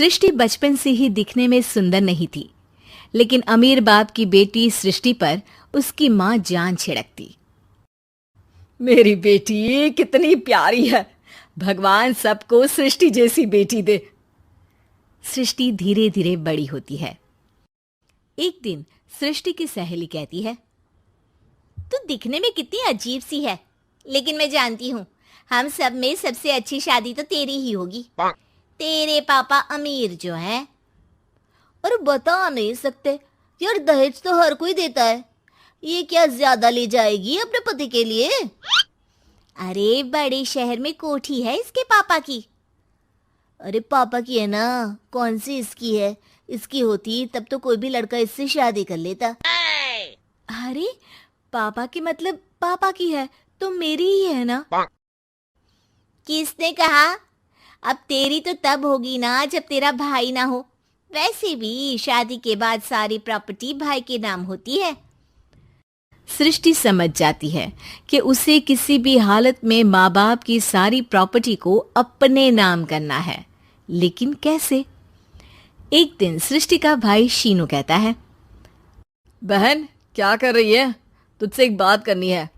सृष्टि बचपन से ही दिखने में सुंदर नहीं थी, लेकिन अमीर बाप की बेटी सृष्टि पर उसकी माँ जान छिड़कती। मेरी बेटी कितनी प्यारी है, भगवान सबको सृष्टि जैसी बेटी दे। सृष्टि धीरे धीरे बड़ी होती है। एक दिन सृष्टि की सहेली कहती है, तू दिखने में कितनी अजीब सी है, लेकिन मैं जानती हूँ हम सब में सबसे अच्छी शादी तो तेरी ही होगी। तेरे पापा अमीर जो हैं। और बता नहीं सकते यार, दहेज तो हर कोई देता है, ये क्या ज्यादा ले जाएगी अपने पति के लिए? अरे बड़े शहर में कोठी है इसके पापा की। अरे पापा की है ना, कौन सी इसकी है? इसकी होती तब तो कोई भी लड़का इससे शादी कर लेता। अरे पापा की मतलब पापा की है तो मेरी ही है ना? किसने कहा? अब तेरी तो तब होगी ना जब तेरा भाई ना हो। वैसे भी शादी के बाद सारी प्रॉपर्टी भाई के नाम होती है। सृष्टि समझ जाती है कि उसे किसी भी हालत में माँ बाप की सारी प्रॉपर्टी को अपने नाम करना है, लेकिन कैसे? एक दिन सृष्टि का भाई शीनू कहता है, बहन क्या कर रही है? तुझसे एक बात करनी है।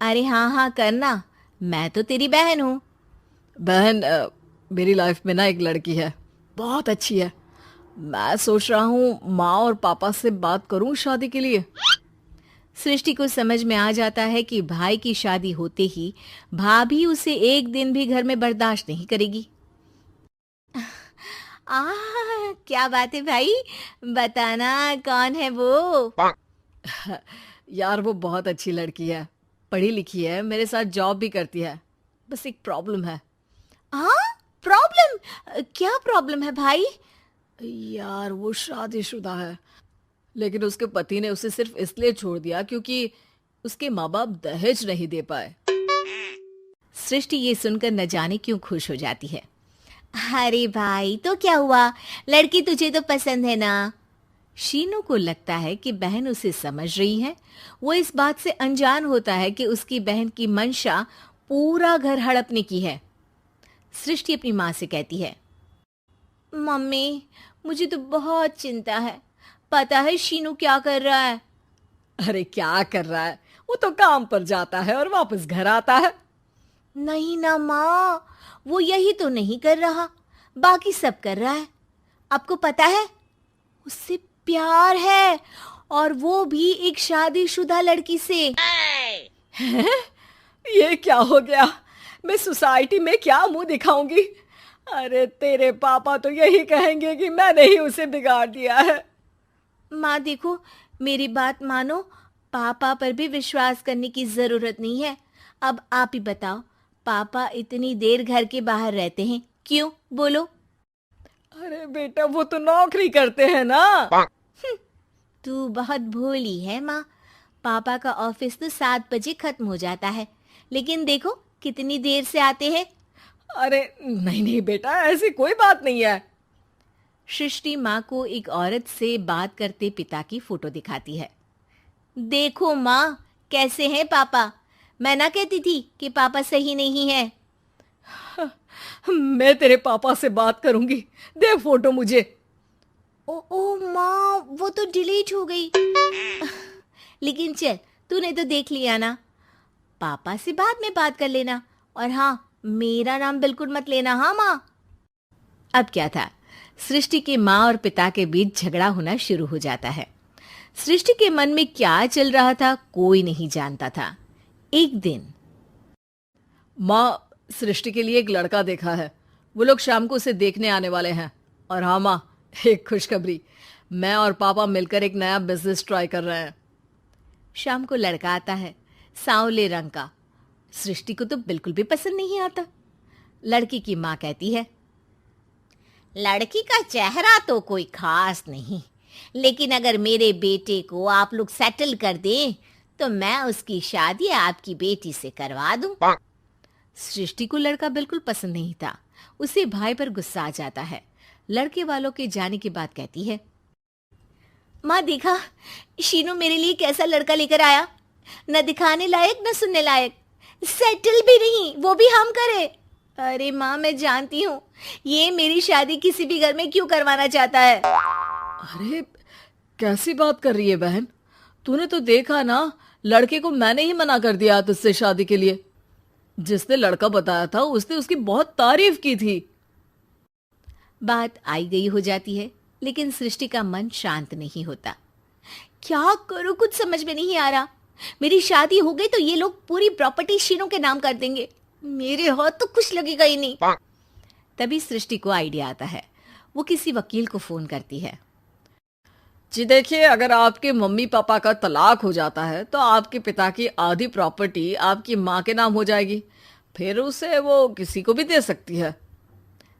अरे हाँ हाँ करना, मैं तो तेरी बहन हूँ। बहन मेरी लाइफ में ना एक लड़की है, बहुत अच्छी है। मैं सोच रहा हूँ माँ और पापा से बात करूँ शादी के लिए। सृष्टि को समझ में आ जाता है कि भाई की शादी होते ही भाभी उसे एक दिन भी घर में बर्दाश्त नहीं करेगी। क्या बात है भाई, बताना कौन है वो? यार वो बहुत अच्छी लड़की है, पढ़ी लिखी है, मेरे साथ जॉब भी करती है। बस एक प्रॉब्लम है। प्रॉब्लम? क्या प्रॉब्लम है भाई? यार वो शादीशुदा है, लेकिन उसके पति ने उसे सिर्फ इसलिए छोड़ दिया क्योंकि उसके माँ बाप दहेज नहीं दे पाए। सृष्टि ये सुनकर न जाने क्यों खुश हो जाती है। अरे भाई तो क्या हुआ, लड़की तुझे तो पसंद है ना? शीनू को लगता है कि बहन उसे समझ रही है। वो इस बात से अनजान होता है कि उसकी बहन की मंशा पूरा घर हड़पने की है। सृष्टि अपनी माँ से कहती है, मम्मी मुझे तो बहुत चिंता है, पता है शीनू क्या कर रहा है? अरे क्या कर रहा है, वो तो काम पर जाता है और वापस घर आता है। नहीं ना माँ, वो यही तो नहीं कर रहा, बाकी सब कर रहा है। आपको पता है उससे प्यार है, और वो भी एक शादीशुदा लड़की से। हैं? ये क्या हो गया? मैं सोसाइटी में क्या मुंह दिखाऊंगी? अरे तेरे पापा तो यही कहेंगे कि मैंने ही उसे बिगाड़ दिया है। माँ देखो, मेरी बात मानो, पापा पर भी विश्वास करने की जरूरत नहीं है। अब आप ही बताओ, पापा इतनी देर घर के बाहर रहते हैं क्यों? बोलो। अरे बेटा वो तो नौकरी करते हैं ना। तू बहुत भोली है माँ, पापा का ऑफिस तो 7 बजे खत्म हो जाता है, लेकिन देखो कितनी देर से आते हैं। अरे नहीं नहीं बेटा, ऐसी कोई बात नहीं है। सृष्टि माँ को एक औरत से बात करते पिता की फोटो दिखाती है। देखो माँ कैसे हैं पापा, मैं ना कहती थी कि पापा सही नहीं है। मैं तेरे पापा से बात करूंगी, दे फोटो मुझे। ओ माँ, वो तो डिलीट हो गई। लेकिन चल, तूने तो देख लिया ना, पापा से बाद में बात कर लेना, और हाँ मेरा नाम बिल्कुल मत लेना। हाँ माँ। अब क्या था, सृष्टि के माँ और पिता के बीच झगड़ा होना शुरू हो जाता है। सृष्टि के मन में क्या चल रहा था कोई नहीं जानता था। एक दिन, माँ सृष्टि के लिए एक लड़का देखा है, वो लोग शाम को उसे देखने आने वाले हैं। और हाँ माँ, एक खुशखबरी, मैं और पापा मिलकर एक नया बिजनेस ट्राई कर रहे हैं। शाम को लड़का आता है, सांवले रंग का। सृष्टि को तो बिल्कुल भी पसंद नहीं आता। लड़की की माँ कहती है, लड़की का चेहरा तो कोई खास नहीं, लेकिन अगर मेरे बेटे को आप लोग सेटल कर दें तो मैं उसकी शादी आपकी बेटी से करवा दूं। सृष्टि को लड़का बिल्कुल पसंद नहीं था। उसे भाई पर गुस्सा आ जाता है। लड़के वालों के जाने के बाद कहती है, माँ देखा शीनू मेरे लिए कैसा लड़का लेकर आया, न दिखाने लायक न सुनने लायक, सेटल भी नहीं, वो भी हम करे। अरे माँ, मैं जानती हूँ ये मेरी शादी किसी भी घर में क्यों करवाना चाहता है। अरे कैसी बात कर रही है बहन? तूने तो देखा ना, लड़के को मैंने ही मना कर दिया तुझसे शादी के लिए। जिसने लड़का बताया था उसने उसकी बहुत तारीफ की थी। बात आई गई हो जाती है, लेकिन सृष्टि का मन शांत नहीं होता। क्या करूं, कुछ समझ में नहीं आ रहा। मेरी शादी हो गई तो ये लोग पूरी प्रॉपर्टी शीनू के नाम कर देंगे, मेरे हाथ तो कुछ लगेगा ही नहीं। तभी सृष्टि को आइडिया आता है। वो किसी वकील को फोन करती है। जी देखिए, अगर आपके मम्मी पापा का तलाक हो जाता है तो आपके पिता की आधी प्रॉपर्टी आपकी माँ के नाम हो जाएगी, फिर उसे वो किसी को भी दे सकती है।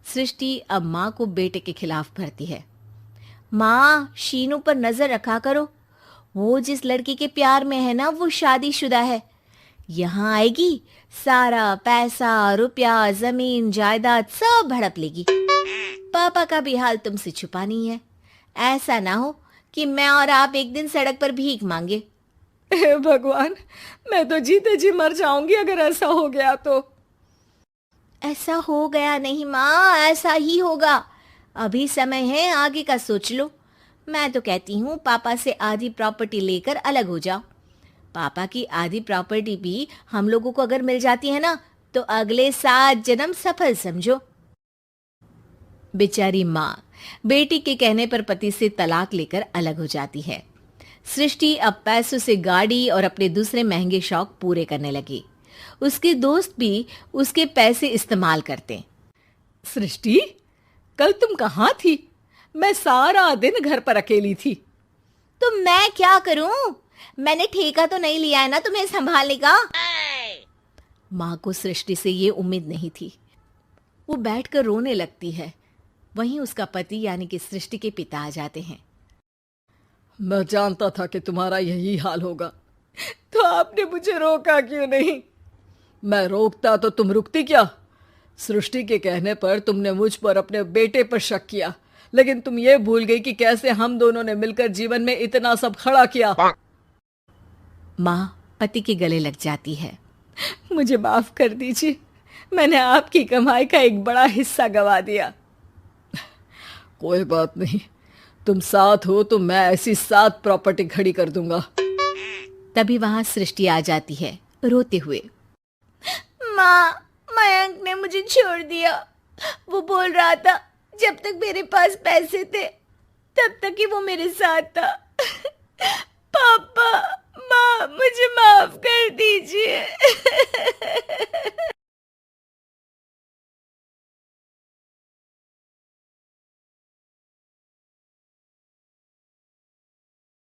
सृष्टि अब माँ को बेटे के खिलाफ भरती है। माँ, शीनू पर नजर रखा करो, वो जिस लड़की के प्यार में है ना वो शादीशुदा है। यहाँ आएगी, सारा पैसा रुपया जमीन जायदाद सब हड़प लेगी। पापा का भी हाल तुमसे छुपा नहीं है। ऐसा ना हो कि मैं और आप एक दिन सड़क पर भीख मांगे। हे भगवान, मैं तो जीते जी मर जाऊंगी अगर ऐसा हो गया तो। ऐसा हो गया नहीं माँ, ऐसा ही होगा। अभी समय है, आगे का सोच लो। मैं तो कहती हूँ पापा से आधी प्रॉपर्टी लेकर अलग हो जाओ। पापा की आधी प्रॉपर्टी भी हम लोगों को अगर मिल जाती है ना तो अगले 7 जन्म सफल समझो। बेचारी माँ बेटी के कहने पर पति से तलाक लेकर अलग हो जाती है। सृष्टि अब पैसों से गाड़ी और अपने दूसरे महंगे शौक पूरे करने लगी। उसके दोस्त भी उसके पैसे इस्तेमाल करते। सृष्टि, कल तुम कहाँ थी? मैं सारा दिन घर पर अकेली थी। तो मैं क्या करूं? मैंने ठेका तो नहीं लिया है ना तुम्हें संभालने का। माँ को सृष्टि से ये उम्मीद नहीं थी। वो बैठकर रोने लगती है। वहीं उसका पति यानी कि सृष्टि के पिता आ जाते हैं। मैं जानता था कि तुम्हारा यही हाल होगा, तो आपने मुझे रोका क्यों नहीं? मैं रोकता तो तुम रुकती क्या? सृष्टि के कहने पर तुमने मुझ पर अपने बेटे पर शक किया, लेकिन तुम ये भूल गई कि कैसे हम दोनों ने मिलकर जीवन में इतना सब खड़ा किया। माँ पति के गले लग जाती है। मुझे माफ कर दीजिए, मैंने आपकी कमाई का एक बड़ा हिस्सा गवा दिया। कोई बात नहीं, तुम साथ हो तो मैं ऐसी 7 प्रॉपर्टी खड़ी कर दूंगा। तभी वहां सृष्टि आ जाती है रोते हुए। माँ, मयंक ने मुझे छोड़ दिया। वो बोल रहा था जब तक मेरे पास पैसे थे तब तक ही वो मेरे साथ था। पापा,